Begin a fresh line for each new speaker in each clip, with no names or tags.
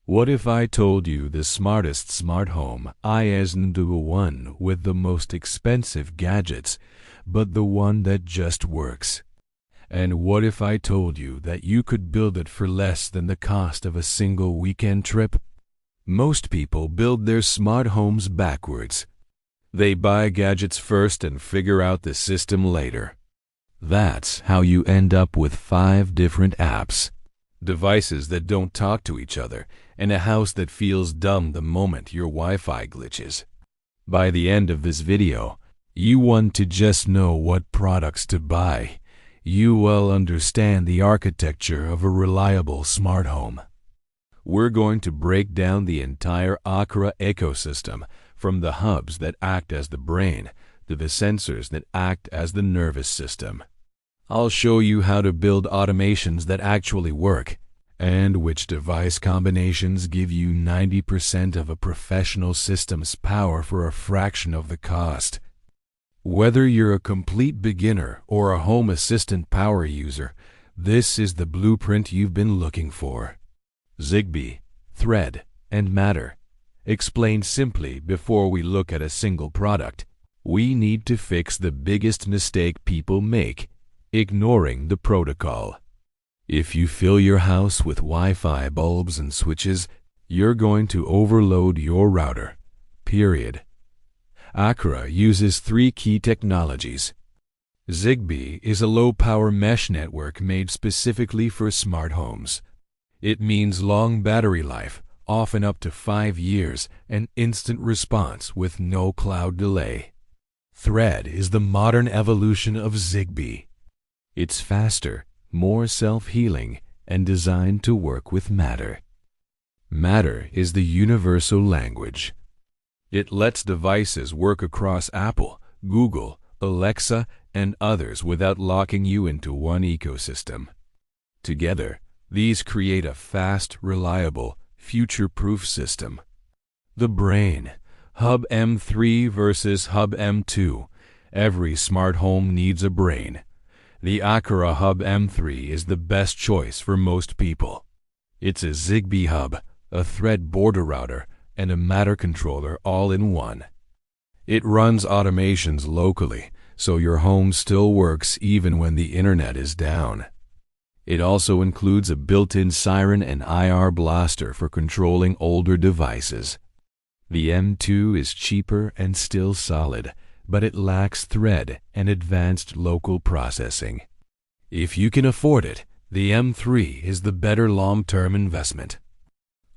What if I told you the smartest smart home isn't the one with the most expensive gadgets, but the one that just works? And what if I told you that you could build it for less than the cost of a single weekend trip? Most people build their smart homes backwards. They buy gadgets first and figure out the system later. That's how you end up with 5 different apps, devices that don't talk to each other, and a house that feels dumb the moment your Wi-Fi glitches. By the end of this video, you want to just know what products to buy. You will understand the architecture of a reliable smart home. We're going to break down the entire Aqara ecosystem, from the hubs that act as the brain to the sensors that act as the nervous system. I'll show you how to build automations that actually work, and which device combinations give you 90% of a professional system's power for a fraction of the cost. Whether you're a complete beginner or a home assistant power user, this is the blueprint you've been looking for. Zigbee, Thread, and Matter. Explained simply before we look at a single product, we need to fix the biggest mistake people make: ignoring the protocol. If you fill your house with Wi-Fi bulbs and switches, you're going to overload your router. Period. Aqara uses 3 key technologies. Zigbee is a low-power mesh network made specifically for smart homes. It means long battery life, often up to 5 years, and instant response with no cloud delay. Thread is the modern evolution of Zigbee. It's faster, more self-healing, and designed to work with Matter. Matter is the universal language. It lets devices work across Apple, Google, Alexa, and others without locking you into one ecosystem. Together, these create a fast, reliable, future-proof system. The brain. Hub M3 versus Hub M2. Every smart home needs a brain. The Aqara Hub M3 is the best choice for most people. It's a Zigbee hub, a Thread border router, and a Matter controller all in one. It runs automations locally, so your home still works even when the internet is down. It also includes a built-in siren and IR blaster for controlling older devices. The M2 is cheaper and still solid, but it lacks Thread and advanced local processing. If you can afford it, the M3 is the better long-term investment.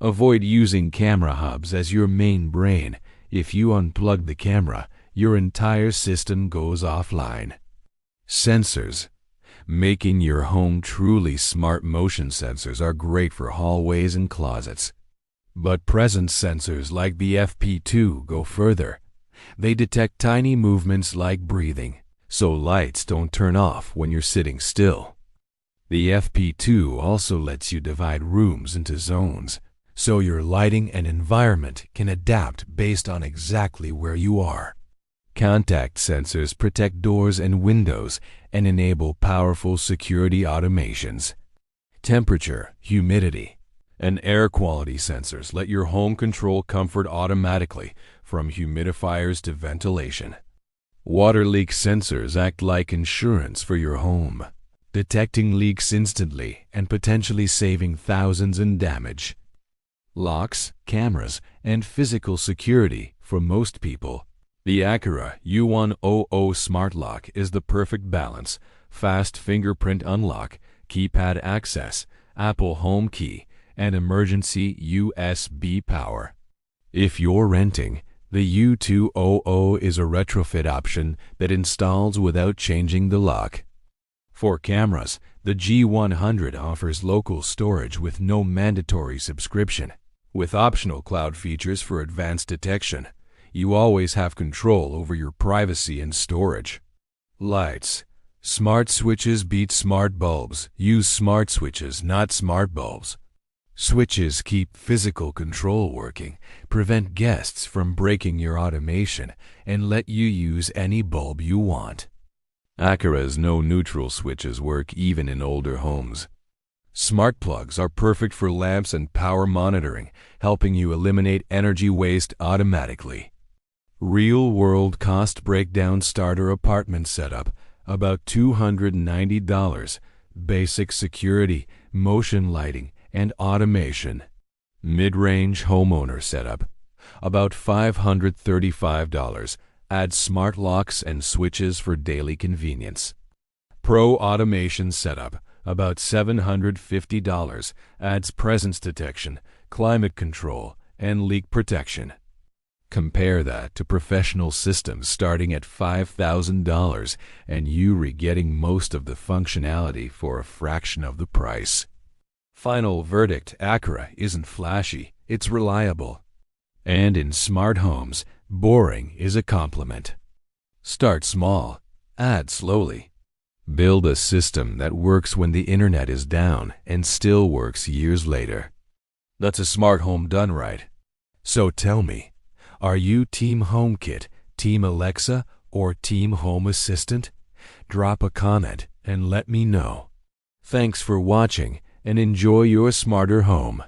Avoid using camera hubs as your main brain. If you unplug the camera, your entire system goes offline. Sensors. Making your home truly smart. Motion sensors are great for hallways and closets. But presence sensors like the FP2 go further. They detect tiny movements like breathing, so lights don't turn off when you're sitting still. The FP2 also lets you divide rooms into zones, so your lighting and environment can adapt based on exactly where you are. Contact sensors protect doors and windows and enable powerful security automations. Temperature, humidity, and air quality sensors let your home control comfort automatically, from humidifiers to ventilation. Water leak sensors act like insurance for your home, detecting leaks instantly and potentially saving thousands in damage. Locks, cameras, and physical security for most people. The Aqara U100 Smart Lock is the perfect balance: fast fingerprint unlock, keypad access, Apple Home Key, and emergency USB power. If you're renting, the U200 is a retrofit option that installs without changing the lock. For cameras, the G100 offers local storage with no mandatory subscription. With optional cloud features for advanced detection, you always have control over your privacy and storage. Lights. Smart switches beat smart bulbs. Use smart switches, not smart bulbs. Switches keep physical control working, prevent guests from breaking your automation, and let you use any bulb you want. Aqara's no neutral switches work even in older homes. Smart plugs are perfect for lamps and power monitoring, helping you eliminate energy waste automatically. Real-world cost breakdown starter apartment setup, about $290. Basic security, motion lighting, and automation. Mid-range homeowner setup, about $535. Adds smart locks and switches for daily convenience. Pro automation setup, about $750. Adds presence detection, climate control, and leak protection. Compare that to professional systems starting at $5,000, and you're getting most of the functionality for a fraction of the price. Final verdict: Aqara isn't flashy, it's reliable. And in smart homes, boring is a compliment. Start small, add slowly. Build a system that works when the internet is down and still works years later. That's a smart home done right. So tell me, are you Team HomeKit, Team Alexa, or Team Home Assistant? Drop a comment and let me know. Thanks for watching, and enjoy your smarter home.